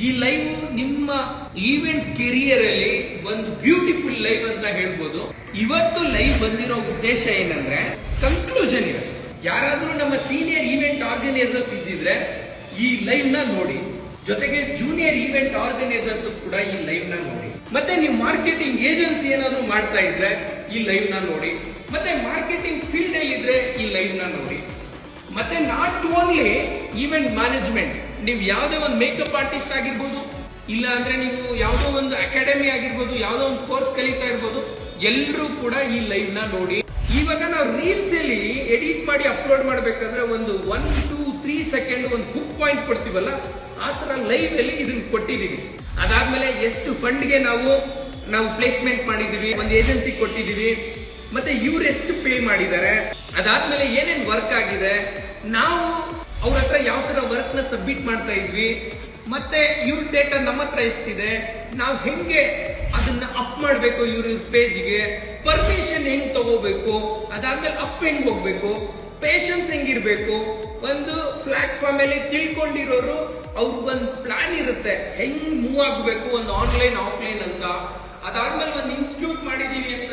ಈ ಲೈವ್ ನಿಮ್ಮ event career ಅಲ್ಲಿ ಒಂದು ಬ್ಯೂಟಿಫುಲ್ ಲೈವ್ ಅಂತ ಹೇಳ್ಬೋದು. ಇವತ್ತು ಲೈವ್ ಬಂದಿರೋ ಉದ್ದೇಶ ಏನಂದ್ರೆ ಕನ್ಕ್ಲೂಷನ್ ಇದೆ. ಯಾರಾದ್ರೂ ನಮ್ಮ ಸೀನಿಯರ್ ಈವೆಂಟ್ ಆರ್ಗನೈಸರ್ಸ್ ಇದ್ದಿದ್ರೆ ಈ ಲೈವ್ ನ ನೋಡಿ, ಜೊತೆಗೆ ಜೂನಿಯರ್ ಈವೆಂಟ್ ಆರ್ಗನೈಸರ್ಸ್ ಕೂಡ ಈ ಲೈವ್ ನ ನೋಡಿ, ಮತ್ತೆ ನೀವು ಮಾರ್ಕೆಟಿಂಗ್ ಏಜೆನ್ಸಿ ಏನಾದ್ರು ಮಾಡ್ತಾ ಇದ್ರೆ ಈ ಲೈವ್ ನ ನೋಡಿ, ಮತ್ತೆ ಮಾರ್ಕೆಟಿಂಗ್ ಫೀಲ್ಡ್ ಅಲ್ಲಿ ಇದ್ರೆ ಈ ಲೈವ್ ನ ನೋಡಿ. ಮತ್ತೆ ನಾಟ್ ಓನ್ಲಿ ಈವೆಂಟ್ ಮ್ಯಾನೇಜ್ಮೆಂಟ್, ನೀವು ಯಾವುದೇ ಒಂದು ಮೇಕಪ್ ಆರ್ಟಿಸ್ಟ್ ಆಗಿರ್ಬೋದು, ಇಲ್ಲ ಅಂದ್ರೆ ನೀವು ಯಾವುದೋ ಒಂದು ಅಕಾಡೆಮಿ ಆಗಿರ್ಬೋದು, ಯಾವುದೋ ಒಂದು ಕೋರ್ಸ್ ಕಲಿತಾ ಇರ್ಬೋದು, ಎಲ್ಲರೂ ಕೂಡ ಈ ಲೈವ್ ನ ನೋಡಿ. ಇವಾಗ ನಾವು ರೀಲ್ಸ್ ಅಲ್ಲಿ ಎಡಿಟ್ ಮಾಡಿ ಅಪ್ಲೋಡ್ ಮಾಡ್ಬೇಕಾದ್ರೆ ಒಂದು 1, 2, 3 ಸೆಕೆಂಡ್ ಒಂದು ಹುಕ್ ಪಾಯಿಂಟ್ ಕೊಡ್ತೀವಲ್ಲ, ಆ ತರ ಲೈವ್ ಅಲ್ಲಿ ಇದನ್ನ ಕೊಟ್ಟಿದೀವಿ. ಅದಾದ್ಮೇಲೆ ಎಷ್ಟು ಫಂಡ್ಗೆ ನಾವು ಪ್ಲೇಸ್ಮೆಂಟ್ ಮಾಡಿದೀವಿ, ಒಂದು ಏಜೆನ್ಸಿ ಕೊಟ್ಟಿದೀವಿ, ಮತ್ತೆ ಇವ್ರು ಎಷ್ಟು ಪೇ ಮಾಡಿದ್ದಾರೆ, ಅದಾದ್ಮೇಲೆ ಏನೇನ್ ವರ್ಕ್ ಆಗಿದೆ, ನಾವು ಅವ್ರ ಹತ್ರ ಯಾವ ತರ ವರ್ಕ್ ನ ಸಬ್ಮಿಟ್ ಮಾಡ್ತಾ ಇದ್ವಿ, ಮತ್ತೆ ಇವ್ರ ಡೇಟಾ ನಮ್ಮ ಹತ್ರ ಎಷ್ಟಿದೆ, ನಾವು ಹೆಂಗೆ ಅದನ್ನ ಅಪ್ ಮಾಡ್ಬೇಕು, ಇವ್ರ ಪೇಜ್ಗೆ ಪರ್ಮಿಷನ್ ಹೆಂಗ್ ತಗೋಬೇಕು, ಅದಾದ್ಮೇಲೆ ಅಪ್ ಹೆಂಗ್ ಹೋಗ್ಬೇಕು, ಪೇಷನ್ಸ್ ಹೆಂಗಿರ್ಬೇಕು, ಒಂದು ಪ್ಲಾಟ್ಫಾರ್ಮ್ ಅಲ್ಲಿ ತಿಳ್ಕೊಂಡಿರೋರು ಅವ್ರಿಗೊಂದು ಪ್ಲಾನ್ ಇರುತ್ತೆ ಹೆಂಗ್ ಮೂವ್ ಆಗ್ಬೇಕು ಒಂದು ಆನ್ಲೈನ್ ಆಫ್ಲೈನ್ ಅಂತ. ಅದಾದ್ಮೇಲೆ ಒಂದು ಇನ್ಸ್ಟಿಟ್ಯೂಟ್ ಮಾಡಿದೀವಿ ಅಂತ